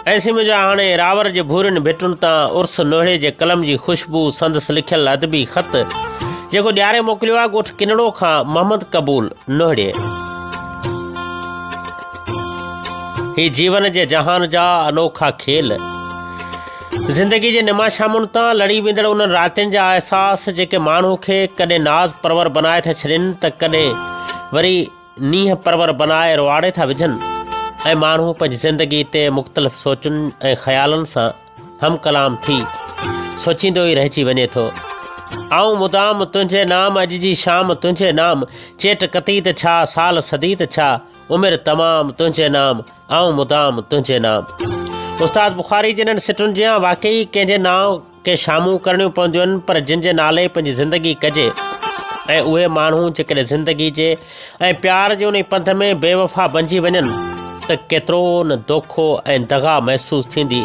ऐसी मुझे हाणे रावर जे भूरिन भिटुनि तां उर्स नोहड़े जे कलम जी खुशबू संदसि लिखियल अदबी ख़त जेको ॾियारे मोकिलियो आहे ॻोठ किनड़ो खां मोहम्मद कबूल नोहड़े। ही जीवन जे जहान जा अनोखा खेल, ज़िंदगी जे निमाशामुनि तां लड़ी वेंदड़ उन्हनि रातियुनि जा अहसास जेके माण्हू खे कॾहिं नाज़ परवर बनाए था छॾनि त कॾहिं वरी नींहं परवर बनाए रुआड़े था विझनि ऐं माण्हू पंहिंजी ज़िंदगी ते मुख़्तलिफ़ सोचुनि ऐं ख़्यालनि सां हम कलाम थी सोचींदो ई रहिजी वञे थो। आऊं मुदाम तुंहिंजे नाम, अॼु जी शाम तुंहिंजे नाम, चेट कती त छा, साल सदी त छा, उमिरि तमामु तुंहिंजे नाम, आऊं मुदाम तुंहिंजे नाम। उस्ताद बुखारी जिन्हनि सिटुनि जियां वाकई कंहिंजे नाव के शामूं करणियूं पवंदियूं आहिनि, पर जिन जे नाले पंहिंजी ज़िंदगी कजे ऐं उहे माण्हू जेकॾहिं ज़िंदगी जे ऐं प्यार जे उन पंध में बेवफ़ा बणिजी वञनि त केतिरो न दोखो ऐं दगा महसूसु थींदी।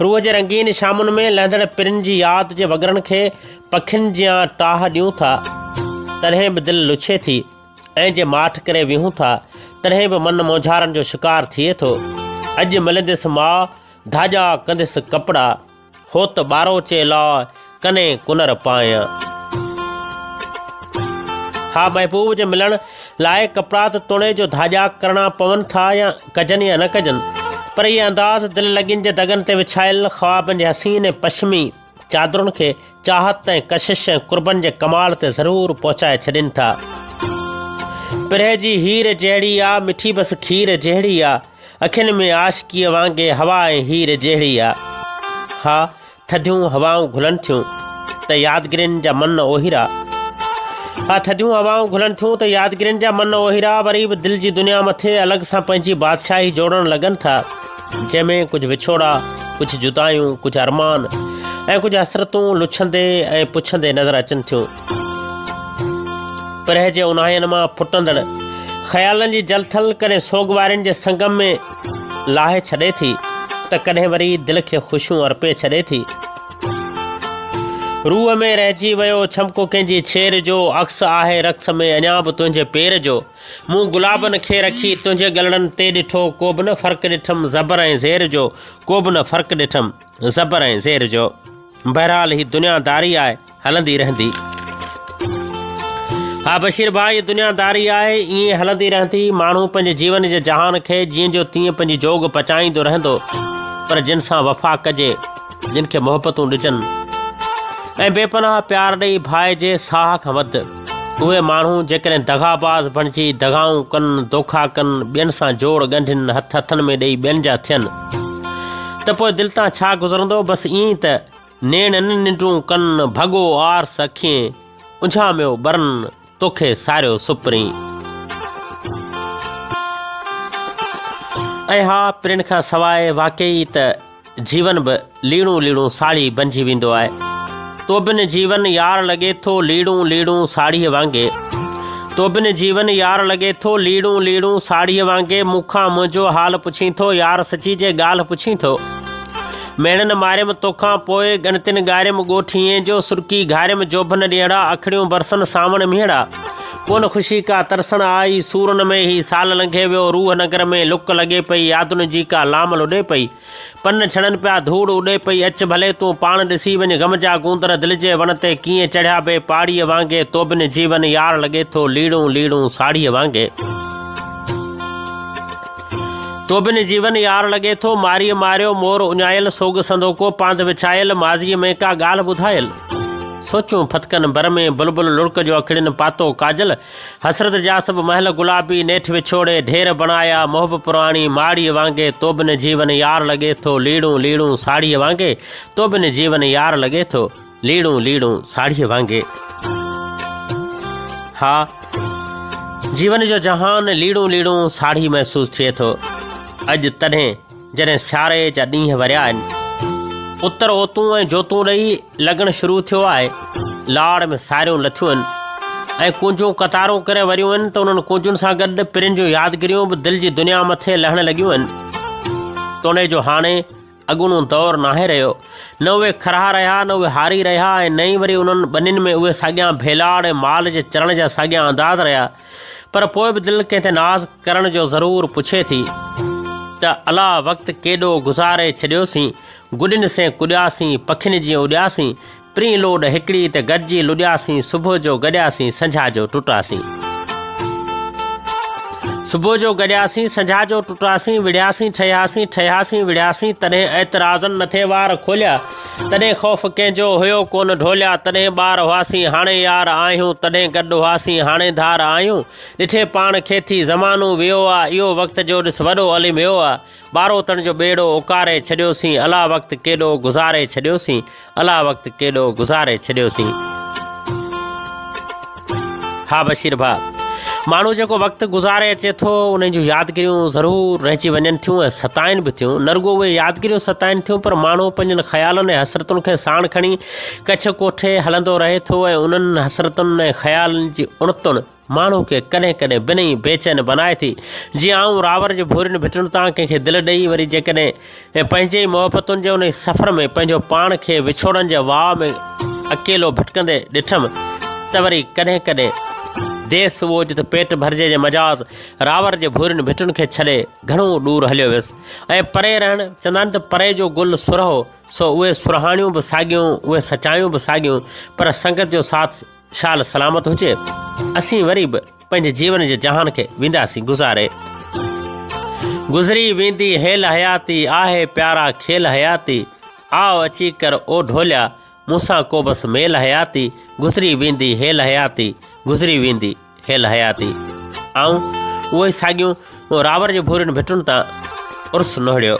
रूह जे रंगीन शामुनि में लहंदड़ पिरिन जी यादि जे वगरनि खे पखियुनि जियां टाह ॾियूं था तॾहिं बि दिलि लुछे थी, ऐं जे माठ करे विहूं था तॾहिं बि मन मोझारनि जो शिकार थिए थो। अॼु मिलंदसि माउ, धाॼा कंदसि कपिड़ा, हो त ॿारो चे ला कने कुनर पायां। हा, महबूब जे मिलण लाइ कपिड़ा त तोड़े जो धाॼा करणा पवनि था या कजनि या न कजनि, पर इहे अंदाज़ दिलि लॻियुनि जे दगनि ते विछायल ख़्वाबनि जे हसीन ऐं पश्चिमी चादरुनि खे चाहत ऐं कशिश ऐं कुर्बनि जे कमाल ते ज़रूरु पहुचाए छॾनि था। पिरह जी हीर जहिड़ी आहे, मिठी बसि खीर जहिड़ी आहे, अखियुनि में आशिकीअ वांगुरु हवा ऐं हीर जहिड़ी आहे। हा, थधियूं हवाऊं घुलनि थियूं त यादगिरियुनि जा मन ओहिरा, हा थधियूं हवाऊं घुलनि थियूं त यादगिरियुनि जा मन ओहिरा वरी बि दिलि जी दुनिया मथे अलॻि सां पंहिंजी बादशाही जोड़ण लॻनि था, जंहिंमें कुझु विछोड़ा, कुझु जुदायूं, कुझु अरमान ऐं कुझु हसरतूं लुछंदे ऐं पुछंदे नज़र अचनि थियूं। पिरह जे उन्हायनि मां फुटंदड़ ख़्यालनि जी जलथल कॾहिं सोगवारियुनि जे संगम में लाहे छॾे थी त कॾहिं वरी दिलि खे ख़ुशियूं अर्पे छॾे थी। रूह में रहिजी वियो छमको कंहिंजी छेर जो, अक्स आहे रक्स में अञा बि तुंहिंजे पेर जो, मूं गुलाबनि खे रखी तुंहिंजे गलड़नि ते ॾिठो, को बि न फ़र्क़ु ॾिठमि ज़बर ऐं ज़ेर जो, को बि न फ़र्क़ु ॾिठमि ज़बर ऐं ज़ेर जो। बहरहाल ही दुनियादारी आहे, हलंदी रहंदी। हा बशीर भाई, दुनियादारी आहे, ईअं हलंदी रहंदी। माण्हू पंहिंजे जीवन जे जहान खे जीअं जो तीअं पंहिंजी जोग पचाईंदो रहंदो, पर जिन सां वफ़ा कजे, जिन खे मोहबतूं ॾिजनि ऐं बेपनाह प्यार ॾेई भाइजे साह खां वधि, उहे माण्हू जेकॾहिं दगाबाज़ बणिजी दगाऊं कनि, दोखा कनि, ॿियनि सां जोड़ ॻंढियुनि हथ हथनि में ॾेई ॿियनि जा थियनि त पोइ दिलि तां छा गुज़रंदो। बसि ईअं त नेण न निंडूं कनि, भॻो आरस अखियूं, उंझामियो बरनि तोखे सारियो सुपरी। ऐं हा, पिरिन खां सवाइ वाकई त जीवन बि लीड़ूं लीड़ूं साड़ी बणिजी वेंदो आहे। तो बिन जीवन यार लॻे थो लीड़ूं लीड़ूं साड़ीअ वांगुरु, तो बिन जीवन यार लॻे थो लीड़ूं लीड़ूं साड़ीअ वांगुरु, मूंखां मुंहिंजो हाल पुछी थो यार, सची जे ॻाल्हि पुछी थो। मेणनि मारियमि तोखां पोइ गणतियुनि ॻारियमि ॻोठीअ जो, सुर्की घारियमि जोभन ॾियड़ा, अखड़ियूं बरसनि सावण मीहड़ा, कोन ख़ुशी का तरसण आई, सूरन में ही साल लंघे वियो, रूह नगर में लुक लॻे पई, यादुनि जी का लामल उॾे पई, पन छड़नि पिया धूड़ उॾे पई, अच भले तूं पाण ॾिसी वञ, गम जा गूंदर दिलि जे वण ते कीअं चढ़िया बे पाड़ीअ वांगुरु, तो बिन जीवन यार लॻे थो लीड़ूं लीड़ूं साड़ीअ वांगुरु, तो बिन जीवन यार लॻे थो मारीअ मारियो मोर उञायल, सोग संदोको पांध विछायल, माज़ीअ में का ॻाल्हि ॿुधायल, सोचूं फतकनि बर में बुलबुल लुड़क जो अखड़ियुनि पातो काजल, हसरत जा सभु महल गुलाबी नेठि विछोड़े ढेर बणाया, मोहब पुराणी माड़ीअ वांगुरु, तो बिन जीवन यार लॻे थो लीड़ूं लीड़ूं साड़ीअ वांगुरु, तो बिन जीवन यार लॻे थो लीड़ूं लीड़ूं साड़ीअ वांगुरु। हा, जीवन जो जहान लीड़ूं लीड़ूं साड़ी महसूसु थिए थो। अॼु तॾहिं जॾहिं सियारे जा ॾींहं वरिया आहिनि, उतर ओतूं ऐं जोतूं ॾेई लॻणु शुरू थियो आहे, लाड़ में सारियूं लथियूं आहिनि ऐं कुंजूं कतारूं करे वरियूं आहिनि त उन्हनि कुंजुनि सां गॾु पिरिन जूं यादगिरियूं बि दिलि जी दुनिया मथे लहण लॻियूं आहिनि। तोड़े जो हाणे अॻूणो दौरु नाहे रहियो, न उहे खरा रहिया न उहे हारी रहिया, ऐं न ई वरी उन्हनि ॿनिनि में उहे साॻियां भेलाड़ ऐं माल जे चरण जा साॻियां अंदाज़ रहिया, पर पोइ बि दिलि कंहिं ते नाज़ करण जो ज़रूरु पुछे थी। त अला वक़्तु केॾो गुज़ारे छॾियोसीं। गुॾियुनि से कुॾियासीं, पखियुनि जीअं उॾियासीं। प्री लोड हिकिड़ी त गॾिजी लुॾियासीं। सुबुह जो गॾियासीं, संझा जो टुटासीं। सुबुह जो गॾियासीं, संझा जो टुटासीं। विढ़ियासीं ठहियासीं, ठहियासीं विढ़ियासीं। तॾहिं एतिराज़नि नथे वार खोलिया। तॾहिं ख़ौफ़ कंहिंजो हुयो कोन ढोलिया। तॾहिं ॿार हुआसीं, हाणे यार आहियूं। तॾहिं गॾु हुआसीं, हाणे धार आहियूं। ॾिठे पाण खे थी ज़मानो वियो आहे। इहो वक़्त जो ॾिस वॾो अलिम वियो आहे। ॿारोतण जो ॿेड़ो उकारे छॾियोसीं। अला वक़्तु केॾो गुज़ारे छॾियोसीं। अला वक़्तु केॾो गुज़ारे छॾियोसीं। हा बशीर भाउ, माण्हू जेको वक़्तु गुज़ारे अचे थो उन जूं यादगिरियूं ज़रूरु रहिजी वञनि थियूं ऐं सताइनि बि थियूं। न रुॻो उहे यादगिरियूं सताइनि थियूं, पर माण्हू पंहिंजनि ख़्यालनि ऐं हसरतुनि खे साण खणी कच्छ कोठे हलंदो रहे थो ऐं उन्हनि हसरतुनि ऐं ख़्यालनि जी उणतुनि माण्हू खे कॾहिं कॾहिं ॿिन्ही बेचैन बनाए थी। जीअं आऊं रावर जे भूरियुनि भिटुनि तां कंहिंखे दिलि ॾेई वरी जेकॾहिं पंहिंजे ई मोहबतुनि जे उन सफ़र में पंहिंजो पाण खे विछोड़नि जे वाह में अकेलो भटकंदे ॾिठमि त वरी कॾहिं कॾहिं देस उहो जिते पेट भरिजे जे मजाज़ रावर जे भूरियुनि भिटुनि खे छॾे घणो दूर हलियो वियुसि। ऐं परे रहणु चवंदा आहिनि त परे जो गुल सुरहो, सो उहे सुरहाणियूं बि साॻियूं, उहे सचायूं बि साॻियूं, पर संगत जो साथ शाल सलामत हुजे। असीं वरी बि पंहिंजे जीवन जे जहान खे वेंदासीं गुज़ारे। गुज़री वेंदी हेल हयाती, आहे प्यारा खेल हयाती। आओ अची कर ओ ढोलिया, मूंसां को बस मेल हयाती। गुज़री वेंदी हेल हयाती, गुज़री वेंदी हेल हयाती। ऐं उहे साॻियूं रावर जे भूरियुनि भिटुनि तां उर्स नोड़ियो।